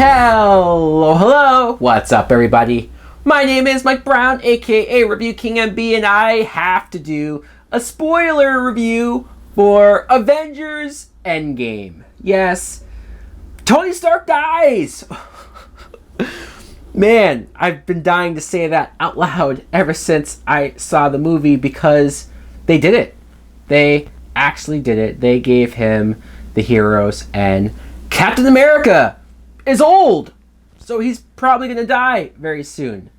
Hello, what's up everybody? My name is Mike Brown, aka Review King MB, and I have to do a spoiler review for Avengers Endgame. Yes, Tony Stark dies! Man, I've been dying to say that out loud ever since I saw the movie because they did it. They actually did it. They gave him the heroes, and Captain America is old, so he's probably gonna die very soon.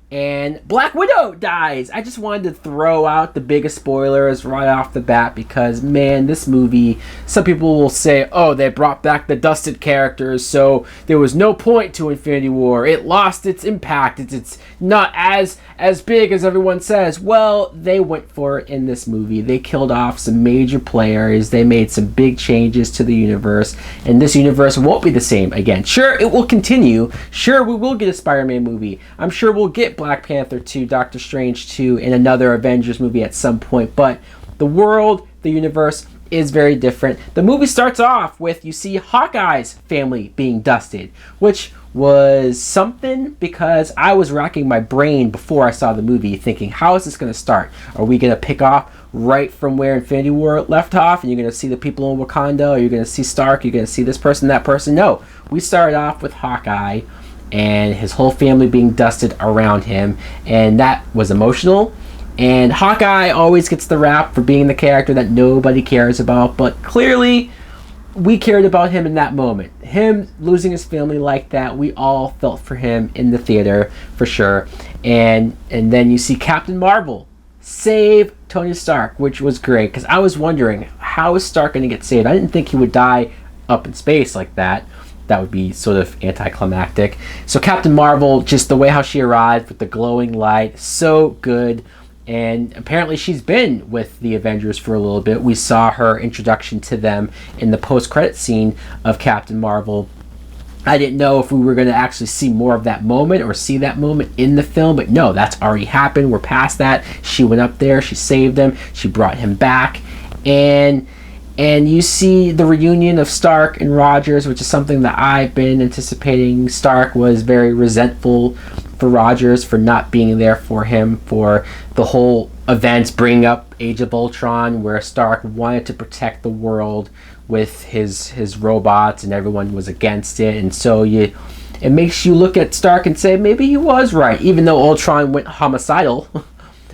And Black Widow dies. I just wanted to throw out the biggest spoilers right off the bat because, man, this movie, some people will say, oh, they brought back the dusted characters, so there was no point to Infinity War. It lost its impact. It's not as big as everyone says. Well, they went for it in this movie. They killed off some major players. They made some big changes to the universe, and this universe won't be the same again. Sure, it will continue. Sure, we will get a Spider-Man movie. I'm sure we'll get Black Panther 2, Doctor Strange 2, and another Avengers movie at some point, but the world, the universe is very different. The movie starts off with you see Hawkeye's family being dusted, which was something because I was racking my brain before I saw the movie thinking, how is this going to start? Are we going to pick off right from where Infinity War left off and you're going to see the people in Wakanda, or you're going to see Stark, you're going to see this person, that person? No, we started off with Hawkeye and his whole family being dusted around him, and that was emotional. And Hawkeye always gets the rap for being the character that nobody cares about, but clearly we cared about him in that moment. Him losing his family like that, we all felt for him in the theater for sure. And then you see Captain Marvel save Tony Stark, which was great because I was wondering, how is Stark going to get saved? I didn't think he would die up in space like that. That would be sort of anticlimactic. So Captain Marvel, just the way how she arrived with the glowing light, so good. And apparently she's been with the Avengers for a little bit. We saw her introduction to them in the post-credit scene of Captain Marvel. I didn't know if we were going to actually see more of that moment or see that moment in the film, but no, that's already happened. We're past that. She went up there, she saved him, she brought him back, and you see the reunion of Stark and Rogers, which is something that I've been anticipating. Stark was very resentful for Rogers for not being there for him for the whole events, bringing up Age of Ultron, where Stark wanted to protect the world with his robots and everyone was against it. And so it makes you look at Stark and say, maybe he was right, even though Ultron went homicidal.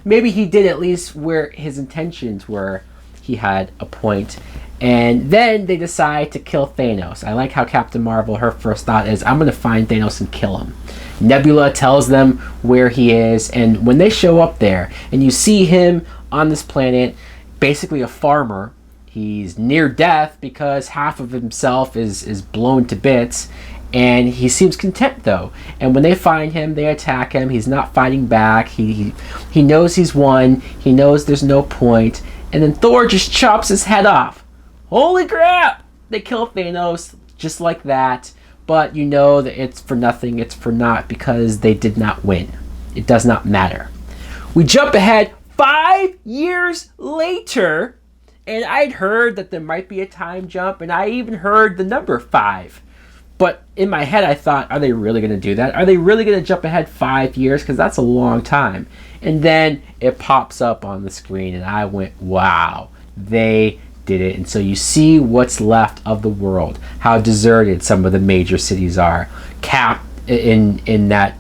Maybe he did at least where his intentions were. He had a point. And then they decide to kill Thanos. I like how Captain Marvel, her first thought is, I'm going to find Thanos and kill him. Nebula tells them where he is, and when they show up there and you see him on this planet, basically a farmer, he's near death because half of himself is blown to bits, and he seems content though. And when they find him, they attack him. He's not fighting back. He knows he's won. He knows there's no point. And then Thor just chops his head off. Holy crap! They kill Thanos just like that. But you know that it's for nothing, it's for naught, because they did not win. It does not matter. We jump ahead 5 years later, and I'd heard that there might be a time jump, and I even heard the number 5. But in my head I thought, are they really going to do that? Are they really going to jump ahead 5 years? Because that's a long time. And then it pops up on the screen, and I went, wow, they did it. And so you see what's left of the world, how deserted some of the major cities are. Cap in that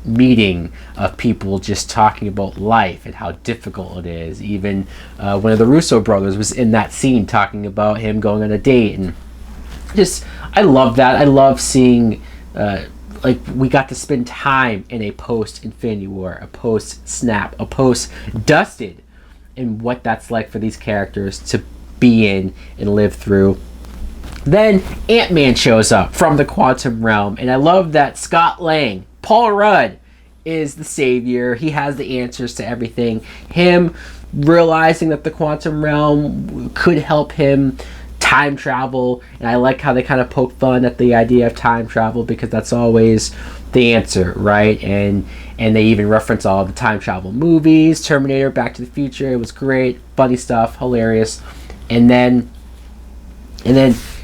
meeting of people just talking about life and how difficult it is. Even one of the Russo brothers was in that scene talking about him going on a date, and just I love that. I love seeing like we got to spend time in a post Infinity War, a post Snap, a post Dusted, and what that's like for these characters to be in and live through. Then Ant-Man shows up from the quantum realm, and I love that Scott Lang, Paul Rudd, is the savior. He has the answers to everything. Him realizing that the quantum realm could help him time travel, and I like how they kind of poke fun at the idea of time travel because that's always the answer, right? And they even reference all the time travel movies, Terminator, Back to the Future. It was great, funny stuff, hilarious. And then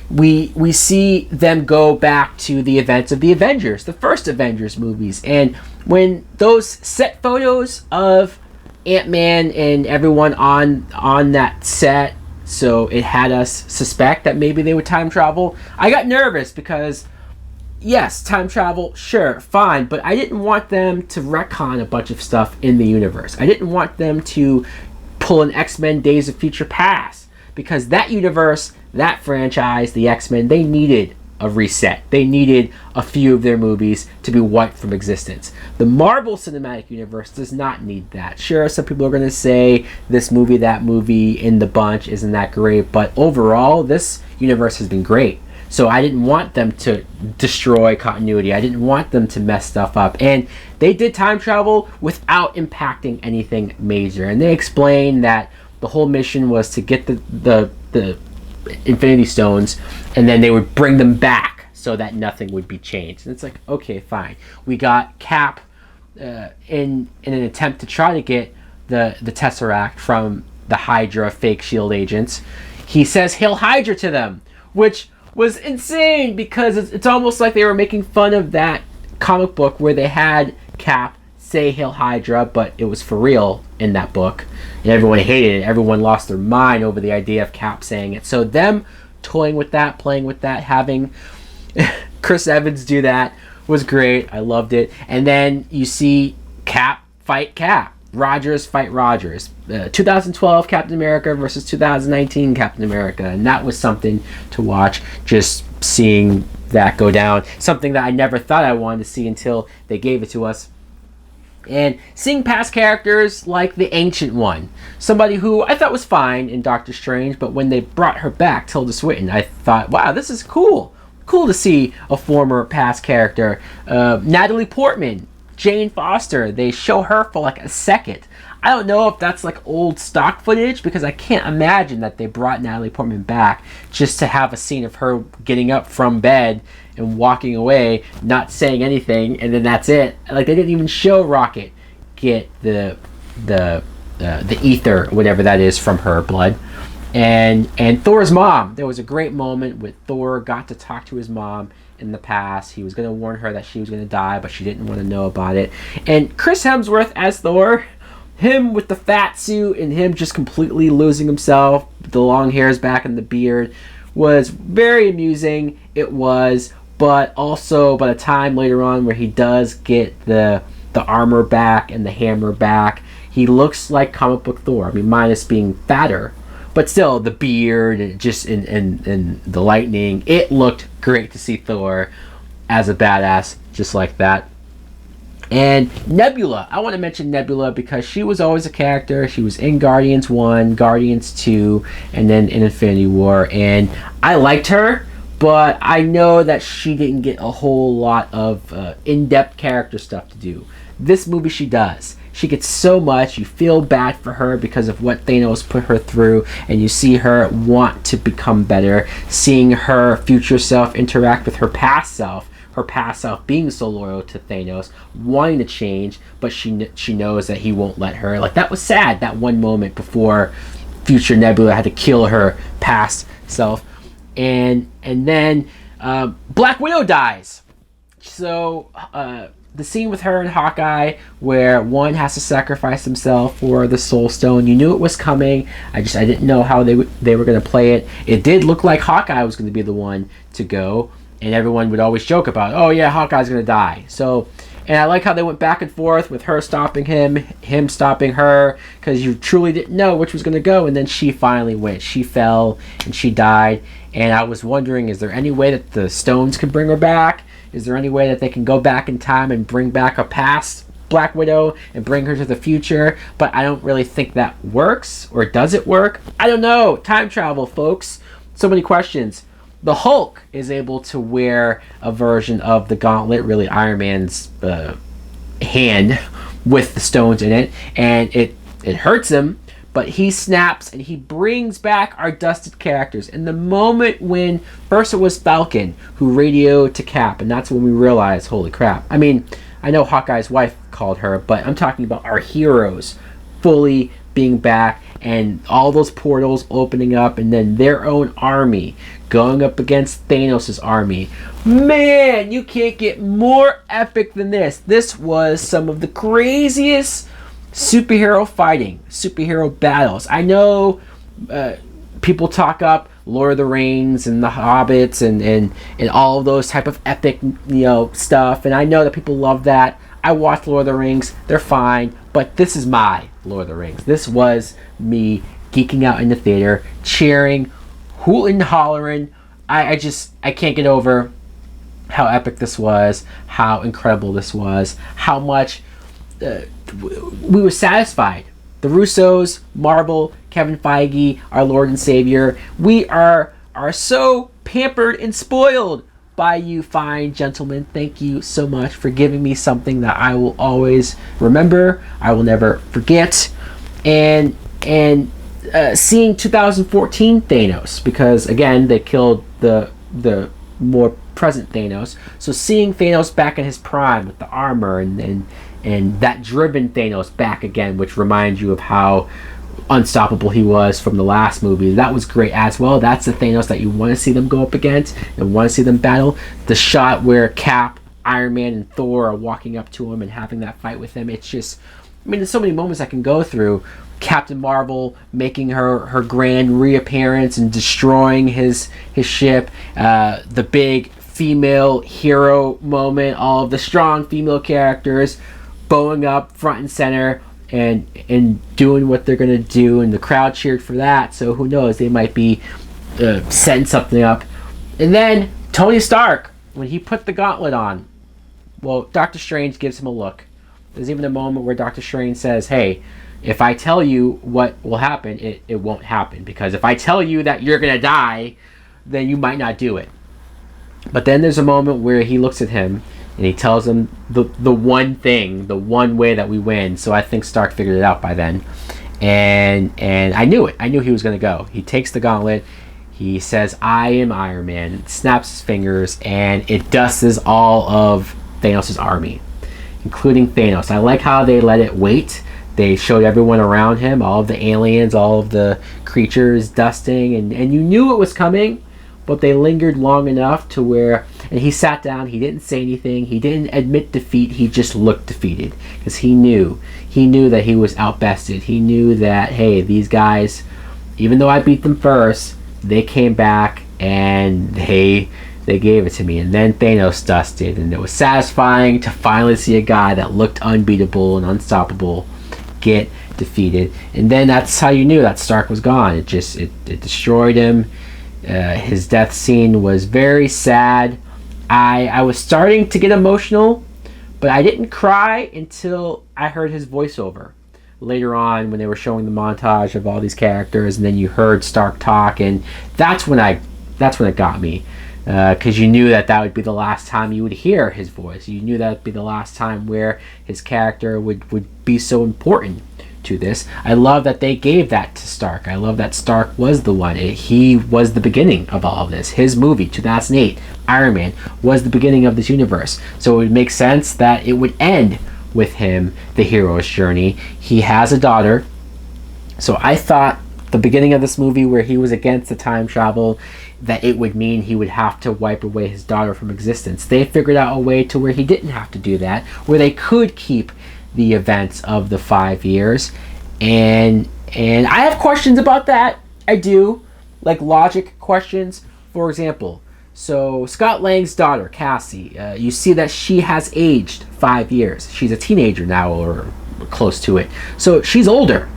we see them go back to the events of the Avengers, the first Avengers movies, and when those set photos of Ant-Man and everyone on that set, so it had us suspect that maybe they would time travel. I got nervous because yes, time travel, sure, fine, but I didn't want them to retcon a bunch of stuff in the universe. I didn't want them to pull an X-Men Days of Future Past, because that universe, that franchise, the X-Men, they needed a reset. They needed a few of their movies to be wiped from existence. The Marvel Cinematic Universe does not need that. Sure, some people are going to say this movie, that movie in the bunch isn't that great, but overall, this universe has been great. So I didn't want them to destroy continuity. I didn't want them to mess stuff up. And they did time travel without impacting anything major. And they explained that the whole mission was to get the Infinity Stones, and then they would bring them back so that nothing would be changed. And it's like, okay, fine. We got Cap in an attempt to try to get the Tesseract from the Hydra fake SHIELD agents. He says Hail Hydra to them, which was insane because it's almost like they were making fun of that comic book where they had Cap say Hail Hydra, but it was for real in that book, and everyone hated it. Everyone lost their mind over the idea of Cap saying it. So them toying with that, playing with that, having Chris Evans do that was great. I loved it. And then you see Cap fight Cap, Rogers fight Rogers. 2012 Captain America versus 2019 Captain America, and that was something to watch. Just seeing that go down, something that I never thought I wanted to see until they gave it to us. And seeing past characters like the Ancient One, somebody who I thought was fine in Doctor Strange, but when they brought her back, Tilda Swinton, I thought, wow, this is cool. Cool to see a former past character. Natalie Portman, Jane Foster, they show her for like a second. I don't know if that's like old stock footage, because I can't imagine that they brought Natalie Portman back just to have a scene of her getting up from bed and walking away, not saying anything, and then that's it. Like, they didn't even show Rocket get the ether, whatever that is, from her blood. And Thor's mom, there was a great moment with Thor got to talk to his mom in the past. He was going to warn her that she was going to die, but she didn't want to know about it. And Chris Hemsworth as Thor, him with the fat suit and him just completely losing himself, the long hairs back and the beard, was very amusing. It was, but also by the time later on where he does get the armor back and the hammer back, he looks like comic book Thor. I mean, minus being fatter, but still the beard and just in the lightning, it looked great to see Thor as a badass just like that. And Nebula, I want to mention Nebula because she was always a character. She was in Guardians 1, Guardians 2, and then in Infinity War, and I liked her, but I know that she didn't get a whole lot of in-depth character stuff to do. This movie she does. She gets so much. You feel bad for her because of what Thanos put her through, and you see her want to become better, seeing her future self interact with her past self being so loyal to Thanos, wanting to change, but she knows that he won't let her. Like, that was sad, that one moment before future Nebula had to kill her past self. And then Black Widow dies. So the scene with her and Hawkeye where one has to sacrifice himself for the Soul Stone, you knew it was coming. I didn't know how they were going to play it. It did look like Hawkeye was going to be the one to go, and everyone would always joke about, oh yeah, Hawkeye's going to die. So, and I like how they went back and forth with her stopping him stopping her, because you truly didn't know which was going to go, and then she finally went. She fell and she died, and I was wondering, is there any way that the stones could bring her back? Is there any way that they can go back in time and bring back a past Black Widow and bring her to the future? But I don't really think that works. Or does it work? I don't know. Time travel, folks. So many questions. The Hulk is able to wear a version of the gauntlet, really Iron Man's hand with the stones in it, and it hurts him, but he snaps and he brings back our dusted characters. And the moment when first it was Falcon who radioed to Cap, and that's when we realized, holy crap. I mean, I know Hawkeye's wife called her, but I'm talking about our heroes fully being back and all those portals opening up, and then their own army going up against Thanos' army. Man, you can't get more epic than this. This was some of the craziest superhero fighting, superhero battles. I know people talk up Lord of the Rings and the Hobbits and all of those type of epic, stuff, and I know that people love that. I watched Lord of the Rings, they're fine, but this is my Lord of the Rings. This was me geeking out in the theater, cheering, hooting, hollering. I can't get over how epic this was, how incredible this was, how much we were satisfied. The Russos, Marvel, Kevin Feige, our Lord and Savior, we are so pampered and spoiled by you fine gentlemen. Thank you so much for giving me something that I will always remember, I will never forget. And seeing 2014 Thanos, because again they killed the more present Thanos, so seeing Thanos back in his prime with the armor and that driven Thanos back again, which reminds you of how unstoppable he was from the last movie, that was great as well. That's the Thanos that you want to see them go up against and want to see them battle. The shot where Cap, Iron Man, and Thor are walking up to him and having that fight with him, it's just, there's so many moments I can go through. Captain Marvel making her grand reappearance and destroying his ship, the big female hero moment, all of the strong female characters bowing up front and center and doing what they're going to do, and the crowd cheered for that, so who knows, they might be setting something up. And then Tony Stark, when he put the gauntlet on, well, Doctor Strange gives him a look. There's even a moment where Doctor Strange says, hey, if I tell you what will happen, it won't happen, because if I tell you that you're going to die, then you might not do it. But then there's a moment where he looks at him and he tells him the one thing, the one way that we win. So I think Stark figured it out by then. And I knew it. I knew he was going to go. He takes the gauntlet. He says, I am Iron Man. Snaps his fingers, and it dusts all of Thanos' army, including Thanos. I like how they let it wait. They showed everyone around him, all of the aliens, all of the creatures dusting, and you knew it was coming, but they lingered long enough to where, and he sat down, he didn't say anything, he didn't admit defeat, he just looked defeated, because he knew that he was outbested. He knew that, hey, these guys, even though I beat them first, they came back and they gave it to me. And then Thanos dusted, and it was satisfying to finally see a guy that looked unbeatable and unstoppable get defeated. And then that's how you knew that Stark was gone. It destroyed him. His death scene was very sad. I was starting to get emotional, but I didn't cry until I heard his voiceover later on when they were showing the montage of all these characters, and then you heard Stark talk, and that's when it got me, because you knew that would be the last time you would hear his voice. You knew that would be the last time where his character would be so important to this. I love that they gave that to Stark. I love that Stark was the one. He was the beginning of all of this. His movie, 2008, Iron Man, was the beginning of this universe. So it would make sense that it would end with him, the hero's journey. He has a daughter. So I thought the beginning of this movie where he was against the time travel, that it would mean he would have to wipe away his daughter from existence. They figured out a way to where he didn't have to do that, where they could keep the events of the 5 years, and I have questions about that. I do, like logic questions. For example, so Scott Lang's daughter Cassie, you see that she has aged 5 years. She's a teenager now, or close to it, so she's older.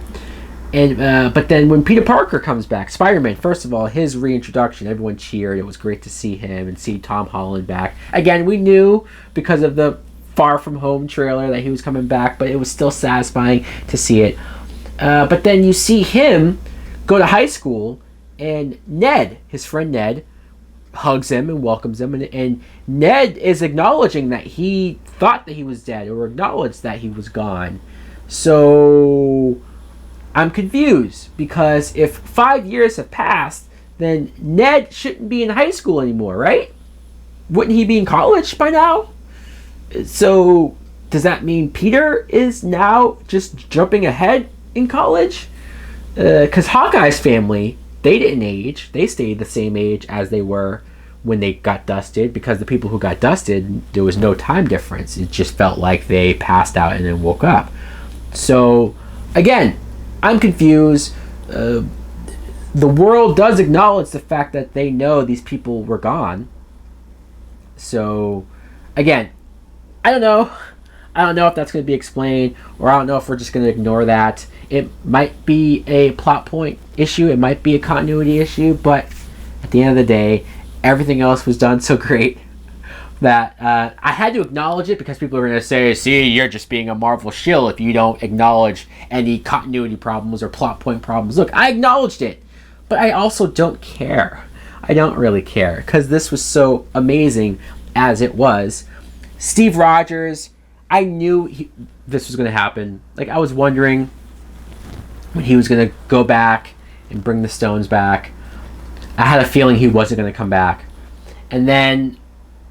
And but then when Peter Parker comes back, Spider-Man, first of all, his reintroduction, everyone cheered. It was great to see him and see Tom Holland back. Again, we knew because of the Far From Home trailer that he was coming back, but it was still satisfying to see it. But then you see him go to high school, and Ned, his friend Ned, hugs him and welcomes him, and Ned is acknowledging that he thought that he was dead, or acknowledged that he was gone. So I'm confused, because if 5 years have passed, then Ned shouldn't be in high school anymore, right? Wouldn't he be in college by now? So does that mean Peter is now just jumping ahead in college? Because Hawkeye's family, they didn't age. They stayed the same age as they were when they got dusted, because the people who got dusted, there was no time difference. It just felt like they passed out and then woke up. So, again, I'm confused. The world does acknowledge the fact that they know these people were gone. So, again, I don't know. I don't know if that's going to be explained, or I don't know if we're just going to ignore that. It might be a plot point issue. It might be a continuity issue. But at the end of the day, everything else was done so great that I had to acknowledge it, because people are going to say, see, you're just being a Marvel shill if you don't acknowledge any continuity problems or plot point problems. Look, I acknowledged it, but I also don't care. I don't really care, because this was so amazing as it was. Steve Rogers, I knew this was going to happen. Like, I was wondering when he was going to go back and bring the stones back. I had a feeling he wasn't going to come back. And then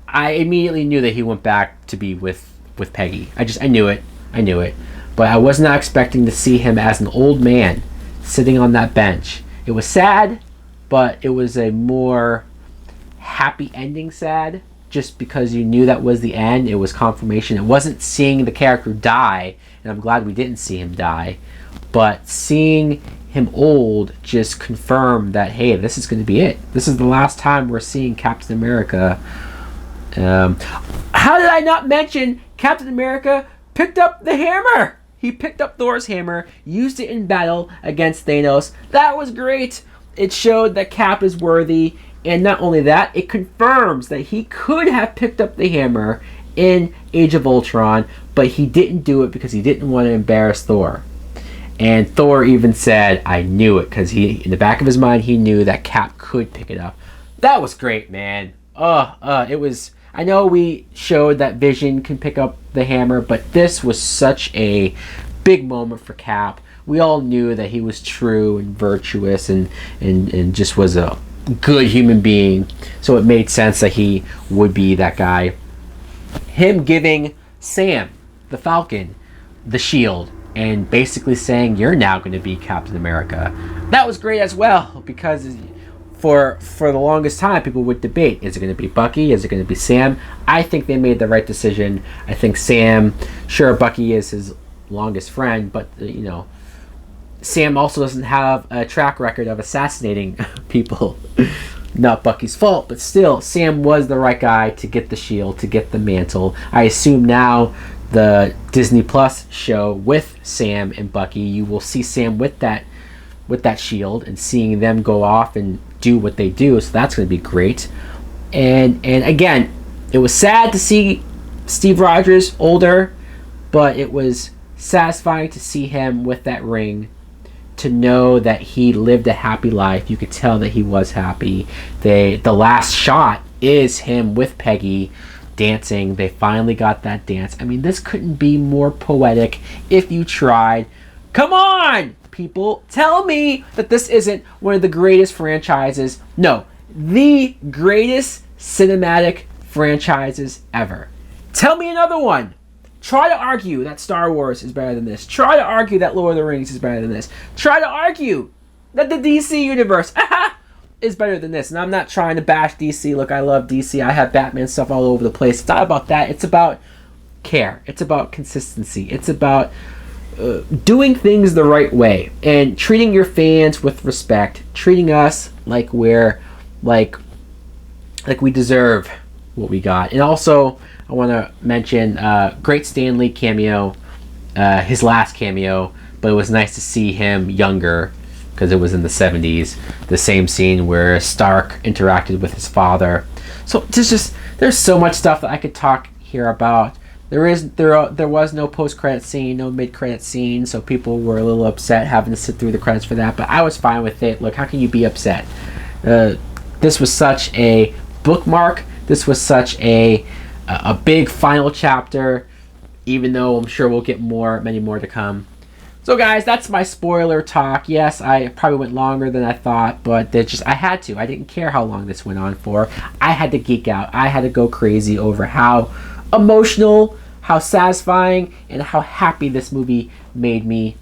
I immediately knew that he went back to be with Peggy. I knew it. But I was not expecting to see him as an old man sitting on that bench. It was sad, but it was a more happy ending sad, just because you knew that was the end. It was confirmation. It wasn't seeing the character die, and I'm glad we didn't see him die, but seeing him old just confirmed that, hey, this is going to be it. This is the last time we're seeing Captain America. How did I not mention Captain America picked up the hammer? He picked up Thor's hammer, used it in battle against Thanos. That was great. It showed that Cap is worthy, and not only that, it confirms that he could have picked up the hammer in Age of Ultron, but he didn't do it because he didn't want to embarrass Thor. And Thor even said, I knew it, because in the back of his mind, he knew that Cap could pick it up. That was great, man. It was... I know we showed that Vision can pick up the hammer, but this was such a big moment for Cap. We all knew that he was true and virtuous and just was a good human being. So it made sense that he would be that guy. Him giving Sam, the Falcon, the shield, and basically saying, you're now going to be Captain America. That was great as well, because for the longest time, people would debate, is it going to be Bucky? Is it going to be Sam? I think they made the right decision. I think Sam, sure, Bucky is his longest friend, but, Sam also doesn't have a track record of assassinating people. Not Bucky's fault, but still, Sam was the right guy to get the shield, to get the mantle. I assume now the Disney Plus show with Sam and Bucky, you will see Sam with that shield and seeing them go off and do what they do, so that's going to be great. And again, it was sad to see Steve Rogers older, but it was satisfying to see him with that ring, to know that he lived a happy life. You could tell that he was happy. The last shot is him with Peggy dancing. They finally got that dance. I mean, this couldn't be more poetic if you tried. Come on, people, tell me that this isn't one of the greatest franchises. No, the greatest cinematic franchises ever. Tell me another one. Try to argue that Star Wars is better than this. Try to argue that Lord of the Rings is better than this. Try to argue that the DC universe is better than this. And I'm not trying to bash DC. Look, I love DC. I have Batman stuff all over the place. It's not about that. It's about care. It's about consistency. It's about doing things the right way and treating your fans with respect. Treating us like we're like we deserve what we got. And also, I want to mention great Stan Lee cameo, his last cameo, but it was nice to see him younger because it was in the 70s. The same scene where Stark interacted with his father. So there's so much stuff that I could talk here about. There was no post-credit scene, no mid-credit scene, so people were a little upset having to sit through the credits for that, but I was fine with it. Look, how can you be upset? This was such a bookmark. This was such a big final chapter, even though I'm sure we'll get many more to come. So guys, that's my spoiler talk. Yes, I probably went longer than I thought, but I had to. I didn't care how long this went on for. I had to geek out. I had to go crazy over how emotional, how satisfying, and how happy this movie made me.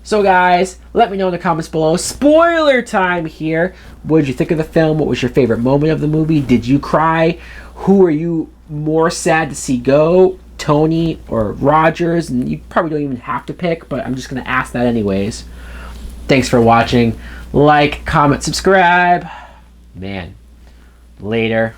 So guys, let me know in the comments below. Spoiler time here. What did you think of the film? What was your favorite moment of the movie? Did you cry? Who are you more sad to see go? Tony or Rogers? And you probably don't even have to pick, but I'm just going to ask that anyways. Thanks for watching. Like, comment, subscribe. Man, later.